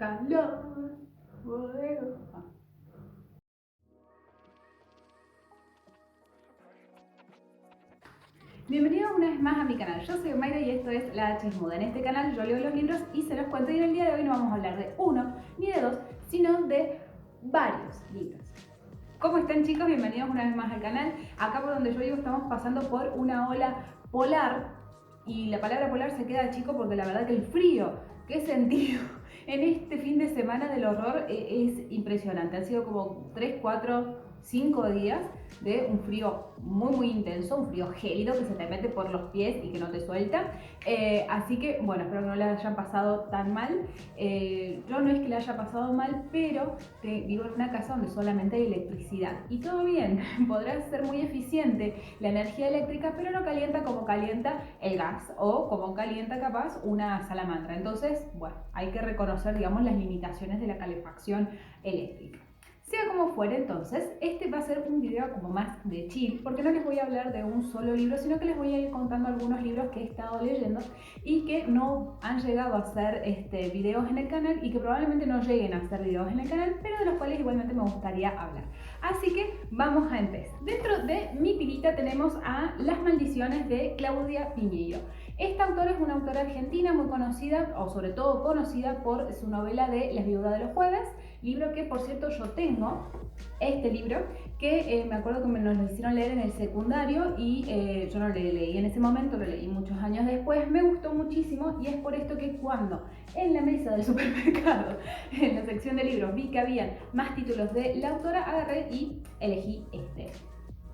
calor, fuego. Bienvenidos una vez más a mi canal. Yo soy Mayra y esto es La H es Muda. En este canal yo leo los libros y se los cuento, y en el día de hoy no vamos a hablar de uno ni de dos, sino de varios libros. ¿Cómo están, chicos? Bienvenidos una vez más al canal. Acá por donde yo vivo estamos pasando por una ola polar, y la palabra polar se queda chico porque la verdad que el frío que he sentido en este fin de semana del horror es impresionante. Han sido como 3, 4, 5 días de un frío muy intenso, un frío gélido que se te mete por los pies y que no te suelta. Así que bueno, espero que no la hayan pasado tan mal. Yo no es que la haya pasado mal, pero vivo en una casa donde solamente hay electricidad y todo bien. Podrá ser muy eficiente la energía eléctrica, pero no calienta como calienta el gas o como calienta capaz una salamandra. Entonces, bueno, hay que reconocer, digamos, las limitaciones de la calefacción eléctrica. Sea como fuere, entonces, este va a ser un video como más de chill, porque no les voy a hablar de un solo libro, sino que les voy a ir contando algunos libros que he estado leyendo y que no han llegado a ser videos en el canal, y que probablemente no lleguen a ser videos en el canal, pero de los cuales igualmente me gustaría hablar. Así que vamos a empezar. Dentro de mi pilita tenemos a Las maldiciones de Claudia Piñeiro. Esta autora es una autora argentina muy conocida, o sobre todo conocida por su novela de Las viudas de los jueves, libro que por cierto yo tengo, este libro, que me acuerdo que nos lo hicieron leer en el secundario y yo no lo leí en ese momento, lo leí muchos años después. Me gustó muchísimo y es por esto que cuando en la mesa del supermercado, en la sección de libros, vi que habían más títulos de la autora, agarré y elegí este.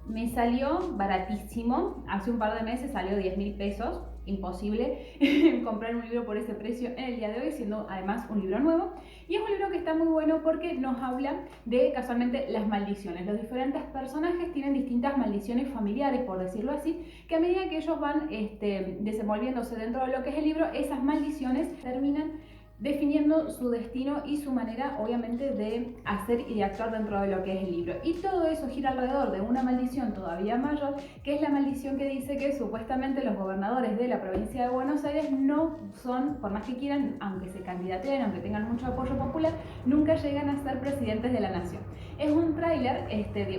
Me salió baratísimo, hace un par de meses salió 10.000 pesos, imposible comprar un libro por ese precio en el día de hoy, siendo además un libro nuevo. Y es un libro que está muy bueno porque nos habla de, casualmente, las maldiciones. Los diferentes personajes tienen distintas maldiciones familiares, por decirlo así, que a medida que ellos van desenvolviéndose dentro de lo que es el libro, esas maldiciones terminan definiendo su destino y su manera, obviamente, de hacer y de actuar dentro de lo que es el libro. Y todo eso gira alrededor de una maldición todavía mayor, que es la maldición que dice que supuestamente los gobernadores de la provincia de Buenos Aires no son, por más que quieran, aunque se candidaten, aunque tengan mucho apoyo popular, nunca llegan a ser presidentes de la nación. Es un tráiler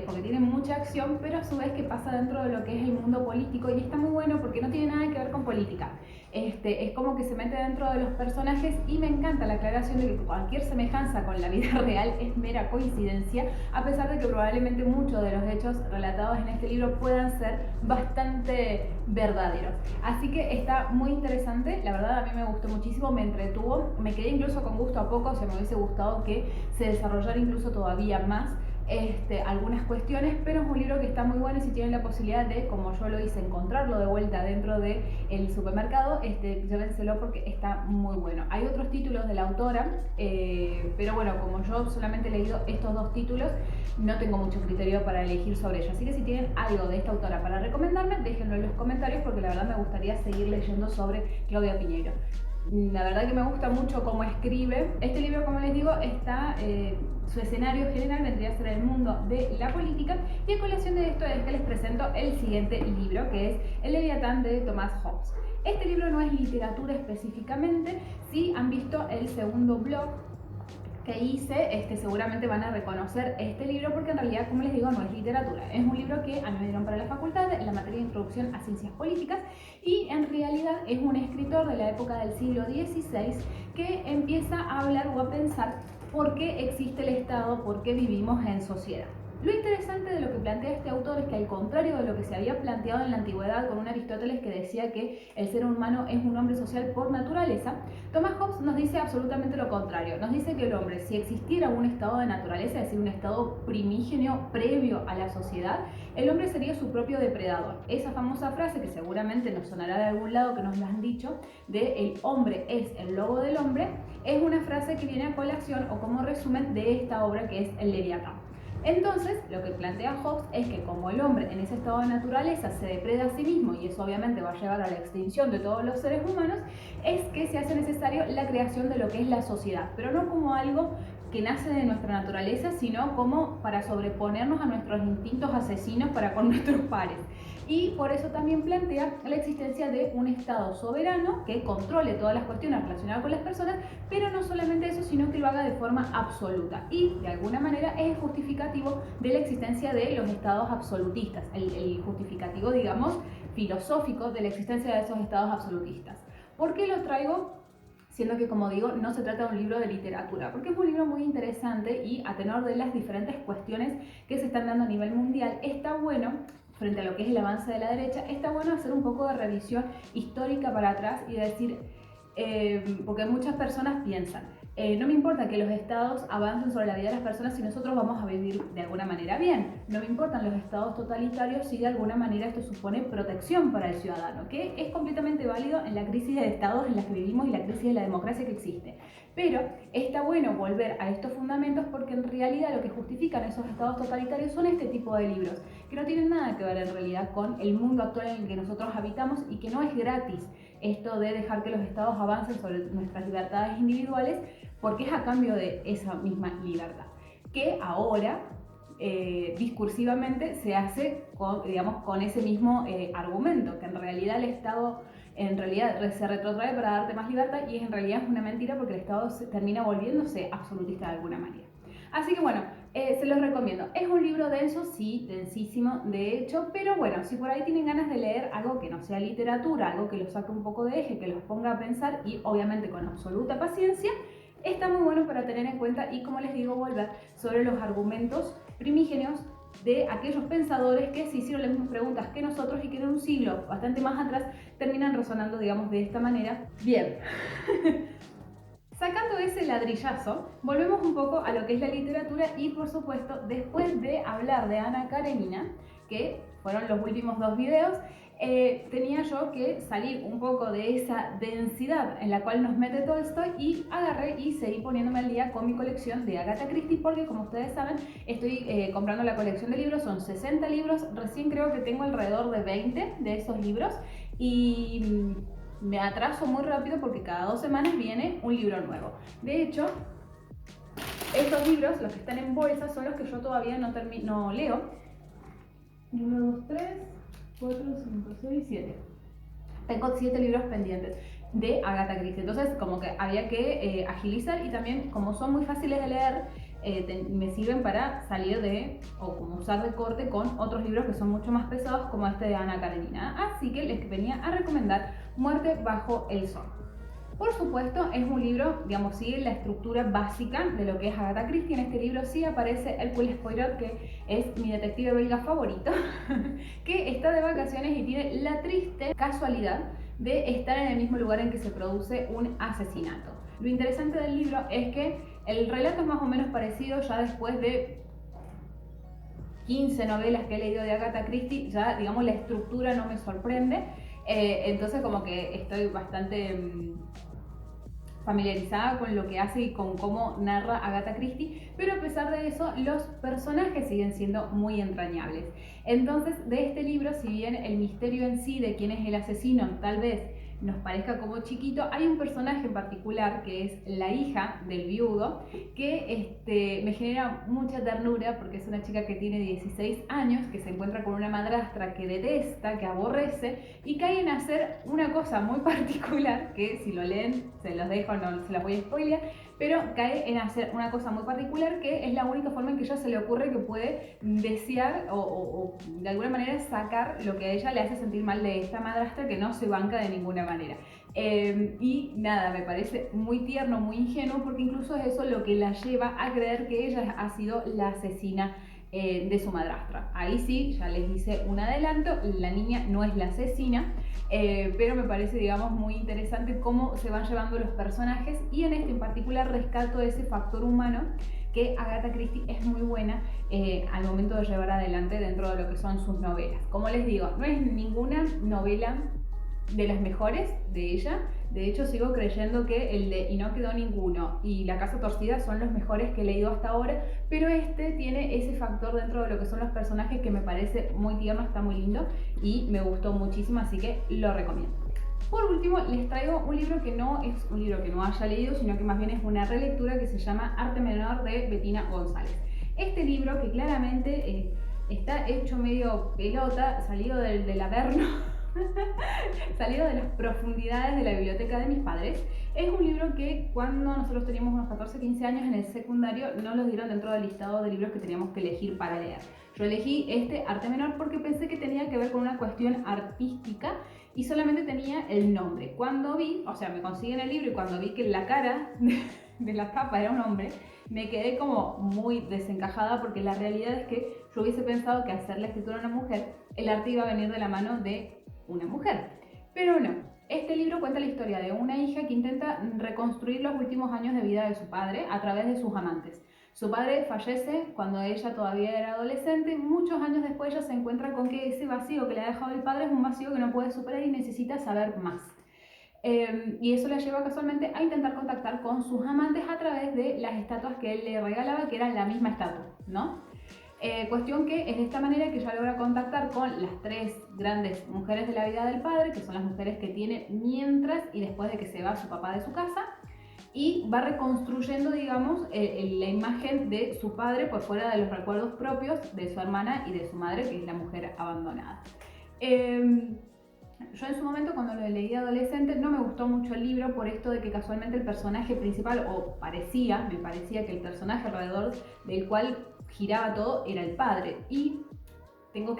porque tiene mucha acción, pero a su vez que pasa dentro de lo que es el mundo político, y está muy bueno porque no tiene nada que ver con política. Es como que se mete dentro de los personajes, y me encanta la aclaración de que cualquier semejanza con la vida real es mera coincidencia, a pesar de que probablemente muchos de los hechos relatados en este libro puedan ser bastante verdaderos. Así que está muy interesante, la verdad a mí me gustó muchísimo, me entretuvo, me quedé incluso con gusto a poco. O sea, me hubiese gustado que se desarrollara incluso todavía más algunas cuestiones, pero es un libro que está muy bueno, y si tienen la posibilidad de, como yo lo hice, encontrarlo de vuelta dentro del supermercado, llévenselo porque está muy bueno. Hay otros títulos de la autora, pero bueno, como yo solamente he leído estos dos títulos, no tengo mucho criterio para elegir sobre ellos. Así que si tienen algo de esta autora para recomendarme, déjenlo en los comentarios, porque la verdad me gustaría seguir leyendo sobre Claudia Piñeiro. La verdad que me gusta mucho cómo escribe. Este libro, como les digo, está su escenario general vendría a ser el mundo de la política, y a colación de esto es que les presento el siguiente libro, que es El Leviatán de Thomas Hobbes. Este libro no es literatura específicamente. Si han visto el segundo blog que hice, seguramente van a reconocer este libro, porque en realidad, como les digo, no es literatura. Es un libro que a mí me dieron para la facultad en la materia de Introducción a Ciencias Políticas, y en realidad es un escritor de la época del siglo XVI que empieza a hablar o a pensar por qué existe el Estado, por qué vivimos en sociedad. Lo interesante de lo que plantea este autor es que, al contrario de lo que se había planteado en la antigüedad con un Aristóteles que decía que el ser humano es un hombre social por naturaleza, Thomas Hobbes nos dice absolutamente lo contrario. Nos dice que el hombre, si existiera un estado de naturaleza, es decir, un estado primigenio previo a la sociedad, el hombre sería su propio depredador. Esa famosa frase, que seguramente nos sonará de algún lado, que nos lo han dicho, de el hombre es el lobo del hombre, es una frase que viene a colación o como resumen de esta obra, que es El Leviatán. Entonces, lo que plantea Hobbes es que, como el hombre en ese estado de naturaleza se depreda a sí mismo, y eso obviamente va a llevar a la extinción de todos los seres humanos, es que se hace necesario la creación de lo que es la sociedad, pero no como algo que nace de nuestra naturaleza, sino como para sobreponernos a nuestros instintos asesinos para con nuestros pares. y por eso también plantea la existencia de un Estado soberano que controle todas las cuestiones relacionadas con las personas, pero no solamente eso, sino que lo haga de forma absoluta, y de alguna manera es justificativo de la existencia de los estados absolutistas, el justificativo, digamos, filosófico de la existencia de esos estados absolutistas. ¿Por qué lo traigo? Siendo que, como digo, no se trata de un libro de literatura, porque es un libro muy interesante y a tenor de las diferentes cuestiones que se están dando a nivel mundial, está bueno, frente a lo que es el avance de la derecha, está bueno hacer un poco de revisión histórica para atrás y decir, porque muchas personas piensan, no me importa que los estados avancen sobre la vida de las personas si nosotros vamos a vivir de alguna manera bien. No me importan los estados totalitarios si de alguna manera esto supone protección para el ciudadano, que es completamente válido en la crisis de estados en la que vivimos y la crisis de la democracia que existe. Pero está bueno volver a estos fundamentos porque en realidad lo que justifican esos estados totalitarios son este tipo de libros, que no tienen nada que ver en realidad con el mundo actual en el que nosotros habitamos y que no es gratis esto de dejar que los estados avancen sobre nuestras libertades individuales, porque es a cambio de esa misma libertad, que ahora discursivamente se hace con, digamos, con ese mismo argumento, que en realidad el Estado se retrotrae para darte más libertad, y en realidad es una mentira porque el Estado termina volviéndose absolutista de alguna manera. Así que bueno, se los recomiendo. Es un libro denso, sí, densísimo de hecho, pero bueno, si por ahí tienen ganas de leer algo que no sea literatura, algo que los saque un poco de eje, que los ponga a pensar y obviamente con absoluta paciencia, está muy bueno para tener en cuenta y, como les digo, volver sobre los argumentos primigenios de aquellos pensadores que se hicieron las mismas preguntas que nosotros y que en un siglo bastante más atrás terminan resonando, digamos, de esta manera. Bien. Sacando ese ladrillazo, volvemos un poco a lo que es la literatura y, por supuesto, después de hablar de Ana Karenina, que fueron los últimos 2 videos, tenía yo que salir un poco de esa densidad en la cual nos mete Tolstoy, y agarré y seguí poniéndome al día con mi colección de Agatha Christie, porque como ustedes saben estoy comprando la colección de libros, son 60 libros, recién creo que tengo alrededor de 20 de esos libros y me atraso muy rápido porque cada 2 semanas viene un libro nuevo. De hecho, estos libros, los que están en bolsa, son los que yo todavía no leo. 1, 2, 3, 4, 5, 6, 7. Tengo 7 libros pendientes de Agatha Christie. Entonces, como que había que agilizar, y también, como son muy fáciles de leer, me sirven para salir de, o como usar de corte con otros libros que son mucho más pesados, como este de Ana Karenina. Así que les venía a recomendar Muerte bajo el sol. Por supuesto, es un libro, digamos, sigue la estructura básica de lo que es Agatha Christie. En este libro sí aparece Hercule Poirot, que es mi detective belga favorito, que está de vacaciones y tiene la triste casualidad de estar en el mismo lugar en que se produce un asesinato. Lo interesante del libro es que el relato es más o menos parecido. Ya después de 15 novelas que he leído de Agatha Christie, ya, digamos, la estructura no me sorprende. Entonces, como que estoy bastante familiarizada con lo que hace y con cómo narra Agatha Christie, pero a pesar de eso, los personajes siguen siendo muy entrañables. Entonces, de este libro, si bien el misterio en sí de quién es el asesino tal vez nos parezca como chiquito, hay un personaje en particular que es la hija del viudo, que me genera mucha ternura, porque es una chica que tiene 16 años, que se encuentra con una madrastra que detesta, que aborrece, y cae en hacer una cosa muy particular, que si lo leen se los dejo, no se las voy a spoilear, pero cae en hacer una cosa muy particular, que es la única forma en que ella se le ocurre que puede desear o de alguna manera sacar lo que a ella le hace sentir mal de esta madrastra, que no se banca de ninguna manera. Y nada, me parece muy tierno, muy ingenuo, porque incluso es eso lo que la lleva a creer que ella ha sido la asesina de su madrastra. Ahí sí, ya les hice un adelanto, la niña no es la asesina, pero me parece, digamos, muy interesante cómo se van llevando los personajes, y en este en particular rescato ese factor humano que Agatha Christie es muy buena al momento de llevar adelante dentro de lo que son sus novelas. Como les digo, no es ninguna novela de las mejores de ella. De hecho, sigo creyendo que el de Y no quedó ninguno y La casa torcida son los mejores que he leído hasta ahora, pero este tiene ese factor dentro de lo que son los personajes que me parece muy tierno, está muy lindo y me gustó muchísimo, así que lo recomiendo. Por último, les traigo un libro que no es un libro que no haya leído, sino que más bien es una relectura, que se llama Arte Menor, de Bettina González. Este libro, que claramente está hecho medio pelota, salido del Averno, salido de las profundidades de la biblioteca de mis padres. Es un libro que cuando nosotros teníamos unos 14, 15 años en el secundario no los dieron dentro del listado de libros que teníamos que elegir para leer. Yo elegí este Arte Menor porque pensé que tenía que ver con una cuestión artística y solamente tenía el nombre. Cuando vi, o sea, me consiguen el libro y cuando vi que la cara de la tapa era un hombre, me quedé como muy desencajada porque la realidad es que yo hubiese pensado que al ser la escritura de una mujer, el arte iba a venir de la mano de una mujer. Pero no, este libro cuenta la historia de una hija que intenta reconstruir los últimos años de vida de su padre a través de sus amantes. Su padre fallece cuando ella todavía era adolescente. Muchos años después ella se encuentra con que ese vacío que le ha dejado el padre es un vacío que no puede superar y necesita saber más. Y eso la lleva casualmente a intentar contactar con sus amantes a través de las estatuas que él le regalaba, que eran la misma estatua, ¿no? Cuestión que es de esta manera que ella logra contactar con las tres grandes mujeres de la vida del padre, que son las mujeres que tiene mientras y después de que se va su papá de su casa, y va reconstruyendo, digamos, la imagen de su padre por fuera de los recuerdos propios de su hermana y de su madre, que es la mujer abandonada. Yo en su momento, cuando lo leí adolescente, no me gustó mucho el libro por esto de que casualmente el personaje principal, o me parecía que el personaje alrededor del cual giraba todo era el padre. Y tengo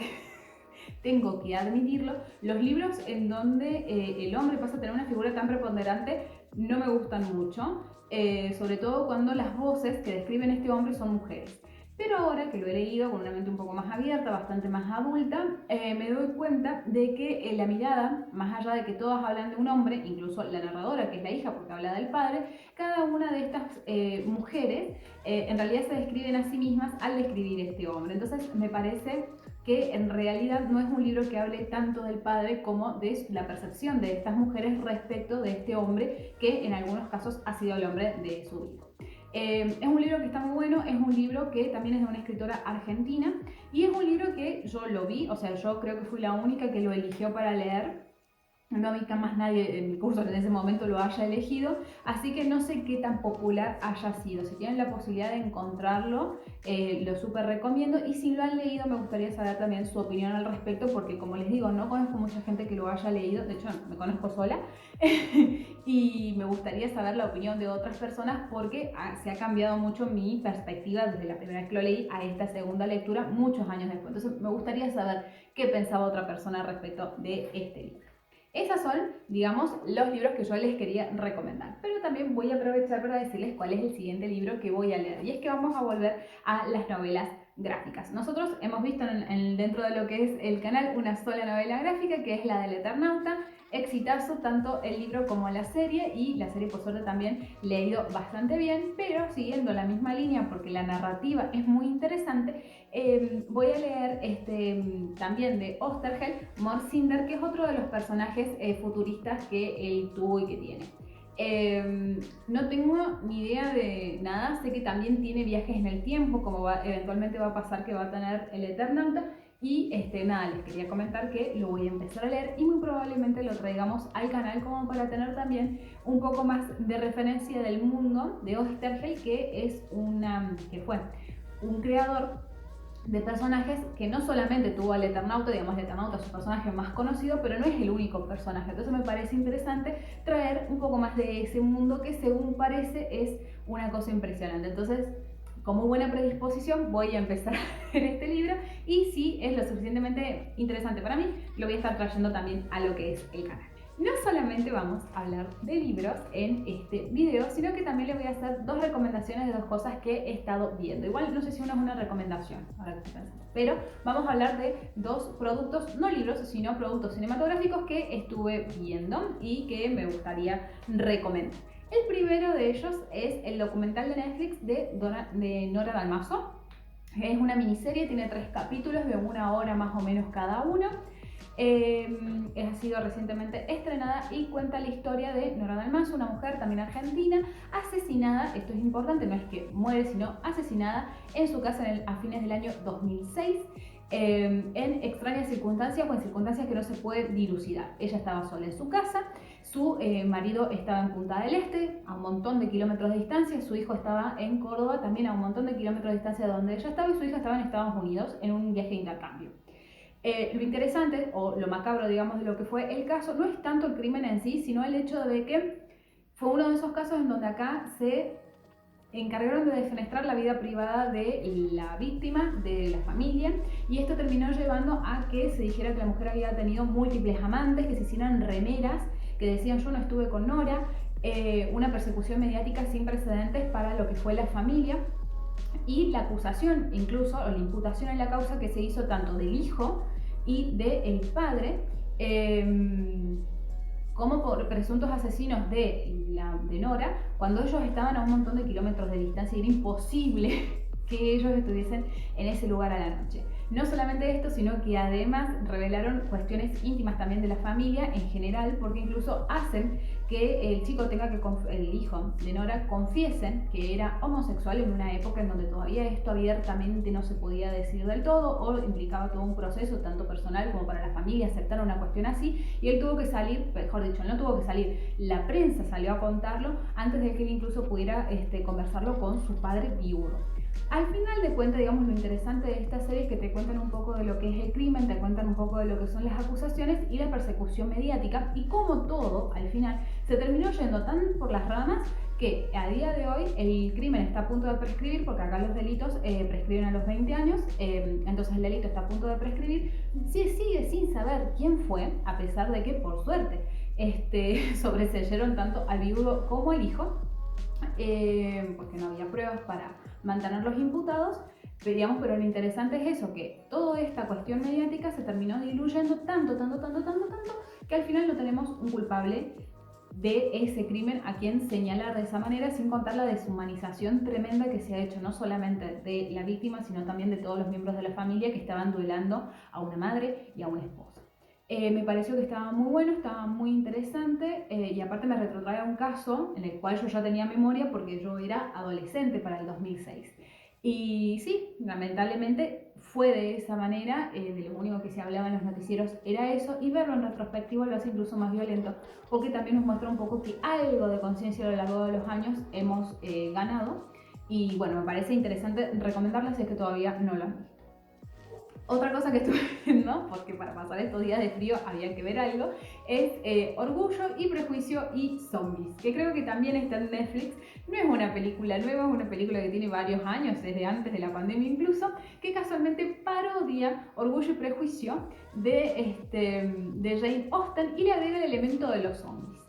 que admitirlo, los libros en donde el hombre pasa a tener una figura tan preponderante no me gustan mucho, sobre todo cuando las voces que describen a este hombre son mujeres. Pero ahora que lo he leído con una mente un poco más abierta, bastante más adulta, me doy cuenta de que la mirada, más allá de que todas hablan de un hombre, incluso la narradora, que es la hija porque habla del padre, cada una de estas mujeres en realidad se describen a sí mismas al describir este hombre. Entonces me parece que en realidad no es un libro que hable tanto del padre como de la percepción de estas mujeres respecto de este hombre que en algunos casos ha sido el hombre de su vida. Es un libro que está muy bueno, es un libro que también es de una escritora argentina y es un libro que yo lo vi, o sea, yo creo que fui la única que lo eligió para leer. No vi que más nadie en mi curso en ese momento lo haya elegido, así que no sé qué tan popular haya sido. Si tienen la posibilidad de encontrarlo, lo súper recomiendo, y si lo han leído me gustaría saber también su opinión al respecto, porque como les digo, no conozco mucha gente que lo haya leído, de hecho me conozco sola, y me gustaría saber la opinión de otras personas porque se ha cambiado mucho mi perspectiva desde la primera vez que lo leí a esta segunda lectura, muchos años después. Entonces me gustaría saber qué pensaba otra persona respecto de este libro. Esos son, digamos, los libros que yo les quería recomendar. Pero también voy a aprovechar para decirles cuál es el siguiente libro que voy a leer. Y es que vamos a volver a las novelas gráficas. Nosotros hemos visto dentro de lo que es el canal una sola novela gráfica, que es la del Eternauta. Exitazo tanto el libro como la serie, y la serie por suerte también le ha ido bastante bien, pero siguiendo la misma línea porque la narrativa es muy interesante, voy a leer también de Oesterheld, Morcinder, que es otro de los personajes futuristas que él tuvo y que tiene. No tengo ni idea de nada, sé que también tiene viajes en el tiempo, como eventualmente va a pasar que va a tener el Eternauta. Y nada, les quería comentar que lo voy a empezar a leer y muy probablemente lo traigamos al canal como para tener también un poco más de referencia del mundo de Oesterheld, que fue un creador de personajes que no solamente tuvo al Eternauta, digamos, el Eternauta es su personaje más conocido, pero no es el único personaje. Entonces me parece interesante traer un poco más de ese mundo que, según parece, es una cosa impresionante. Entonces, con muy buena predisposición voy a empezar a leer este libro, y si es lo suficientemente interesante para mí, lo voy a estar trayendo también a lo que es el canal. No solamente vamos a hablar de libros en este video, sino que también les voy a hacer dos recomendaciones de dos cosas que he estado viendo. Igual no sé si una es una recomendación, ahora que estoy pensando, pero vamos a hablar de dos productos, no libros, sino productos cinematográficos que estuve viendo y que me gustaría recomendar. El primero de ellos es el documental de Netflix de Nora Dalmaso. Es una miniserie, tiene 3 capítulos de 1 hora más o menos cada uno. Ha sido recientemente estrenada y cuenta la historia de Nora Dalmaso, una mujer también argentina, asesinada, esto es importante, no es que muere, sino asesinada en su casa a fines del año 2006. En extrañas circunstancias o en circunstancias que no se puede dilucidar. Ella estaba sola en su casa, Su marido estaba en Punta del Este, a un montón de kilómetros de distancia, su hijo estaba en Córdoba, también a un montón de kilómetros de distancia de donde ella estaba, y su hija estaba en Estados Unidos en un viaje de intercambio. Lo interesante, o lo macabro, digamos, de lo que fue el caso, no es tanto el crimen en sí, sino el hecho de que fue uno de esos casos en donde acá se encargaron de defenestrar la vida privada de la víctima, de la familia, y esto terminó llevando a que se dijera que la mujer había tenido múltiples amantes, que se hicieran remeras que decían yo no estuve con Nora, una persecución mediática sin precedentes para lo que fue la familia, y la acusación incluso, o la imputación en la causa que se hizo tanto del hijo y del padre, como por presuntos asesinos de Nora, cuando ellos estaban a un montón de kilómetros de distancia y era imposible que ellos estuviesen en ese lugar a la noche. No solamente esto, sino que además revelaron cuestiones íntimas también de la familia en general, porque incluso hacen que el chico tenga que, el hijo de Nora, confiesen que era homosexual en una época en donde todavía esto abiertamente no se podía decir del todo, o implicaba todo un proceso tanto personal como para la familia aceptar una cuestión así, y él tuvo que salir, mejor dicho, no tuvo que salir, la prensa salió a contarlo antes de que él incluso pudiera conversarlo con su padre viudo. Al final de cuentas, digamos, lo interesante de esta serie es que te cuentan un poco de lo que es el crimen, te cuentan un poco de lo que son las acusaciones y la persecución mediática, y cómo todo, al final, se terminó yendo tan por las ramas que a día de hoy el crimen está a punto de prescribir, porque acá los delitos prescriben a los 20 años, entonces el delito está a punto de prescribir. Se sigue sin saber quién fue, a pesar de que, por suerte, sobreseyeron tanto al viudo como al hijo, porque no había pruebas para mantenerlos imputados, pero lo interesante es eso, que toda esta cuestión mediática se terminó diluyendo tanto, que al final no tenemos un culpable de ese crimen a quien señalar de esa manera, sin contar la deshumanización tremenda que se ha hecho no solamente de la víctima, sino también de todos los miembros de la familia que estaban duelando a una madre y a una esposa. Me pareció que estaba muy bueno, estaba muy interesante, y aparte me retrotrae a un caso en el cual yo ya tenía memoria porque yo era adolescente para el 2006. Y sí, lamentablemente fue de esa manera, de lo único que se hablaba en los noticieros era eso, y verlo en retrospectiva lo hace incluso más violento, porque también nos muestra un poco que algo de conciencia a lo largo de los años hemos ganado, y bueno, me parece interesante recomendarles si es que todavía no lo han visto. Otra cosa que estuve viendo, porque para pasar estos días de frío había que ver algo, es Orgullo y Prejuicio y Zombies, que creo que también está en Netflix. No es una película nueva, es una película que tiene varios años, desde antes de la pandemia incluso, que casualmente parodia Orgullo y Prejuicio de Jane Austen y le agrega el elemento de los zombies.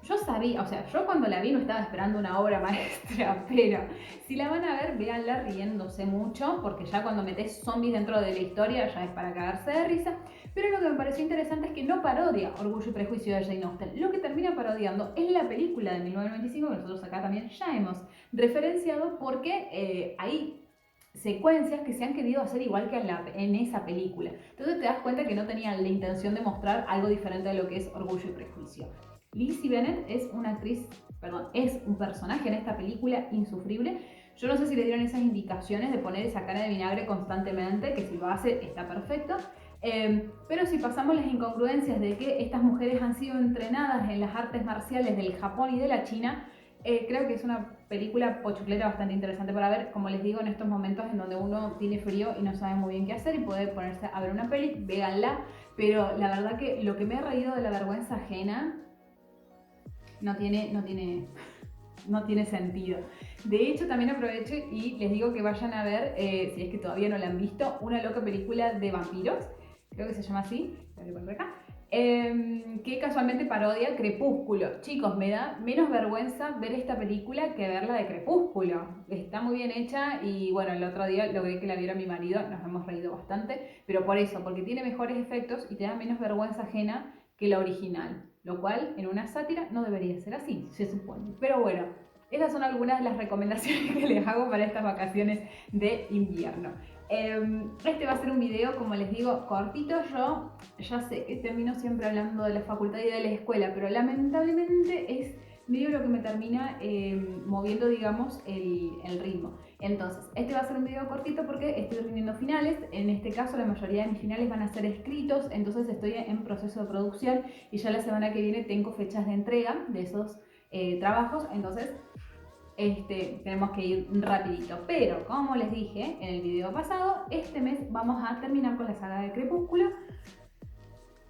Yo sabía, o sea, yo cuando la vi no estaba esperando una obra maestra, pero si la van a ver, véanla riéndose mucho, porque ya cuando metes zombies dentro de la historia ya es para cagarse de risa. Pero lo que me pareció interesante es que no parodia Orgullo y Prejuicio de Jane Austen. Lo que termina parodiando es la película de 1995, que nosotros acá también ya hemos referenciado, porque hay secuencias que se han querido hacer igual que en esa película. Entonces te das cuenta que no tenían la intención de mostrar algo diferente de lo que es Orgullo y Prejuicio. Lizzie Bennet es una actriz, es un personaje en esta película insufrible. Yo no sé si le dieron esas indicaciones de poner esa cara de vinagre constantemente, que si lo hace está perfecto. Pero si pasamos las incongruencias de que estas mujeres han sido entrenadas en las artes marciales del Japón y de la China, creo que es una película pochoclera bastante interesante para ver, como les digo, en estos momentos en donde uno tiene frío y no sabe muy bien qué hacer y puede ponerse a ver una peli, véanla. Pero la verdad que lo que me he reído de la vergüenza ajena no tiene sentido. De hecho, también aprovecho y les digo que vayan a ver, si es que todavía no la han visto, una loca película de vampiros, creo que se llama así, que casualmente parodia Crepúsculo. Chicos, me da menos vergüenza ver esta película que ver la de Crepúsculo. Está muy bien hecha y bueno, el otro día logré que la viera mi marido, nos hemos reído bastante, pero por eso, porque tiene mejores efectos y te da menos vergüenza ajena que la original, lo cual en una sátira no debería ser así, se supone. Pero bueno, esas son algunas de las recomendaciones que les hago para estas vacaciones de invierno. Este va a ser un video, como les digo, cortito. Yo ya sé que termino siempre hablando de la facultad y de la escuela, pero lamentablemente es medio lo que me termina moviendo, digamos, el ritmo. Entonces, este va a ser un video cortito porque estoy rindiendo finales. En este caso, la mayoría de mis finales van a ser escritos, entonces estoy en proceso de producción y ya la semana que viene tengo fechas de entrega de esos trabajos, entonces tenemos que ir rapidito. Pero, como les dije en el video pasado, este mes vamos a terminar con la saga de Crepúsculo.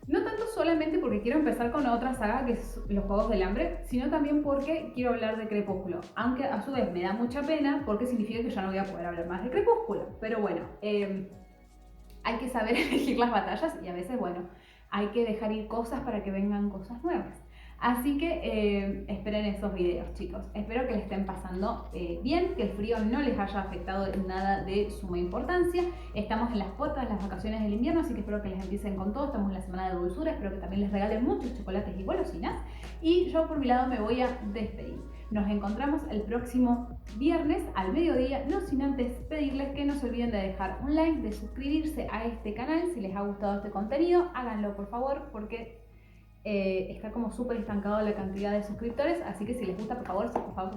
No tanto solamente porque quiero empezar con otra saga que es Los Juegos del Hambre, sino también porque quiero hablar de Crepúsculo. Aunque a su vez me da mucha pena porque significa que ya no voy a poder hablar más de Crepúsculo. Pero bueno, hay que saber elegir las batallas y a veces, bueno, hay que dejar ir cosas para que vengan cosas nuevas. Así que esperen esos videos, chicos. Espero que le estén pasando bien, que el frío no les haya afectado en nada de suma importancia. Estamos en las puertas de las vacaciones del invierno, así que espero que les empiecen con todo. Estamos en la semana de dulzura, espero que también les regalen muchos chocolates y golosinas. Y yo por mi lado me voy a despedir. Nos encontramos el próximo viernes al mediodía, no sin antes pedirles que no se olviden de dejar un like, de suscribirse a este canal. Si les ha gustado este contenido, háganlo por favor, porque está como súper estancado la cantidad de suscriptores, así que si les gusta, por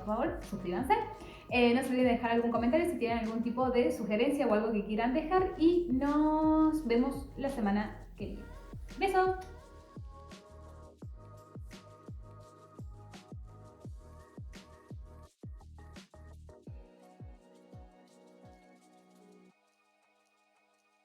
favor, suscríbanse. No se olviden de dejar algún comentario si tienen algún tipo de sugerencia o algo que quieran dejar y nos vemos la semana que viene. ¡Besos!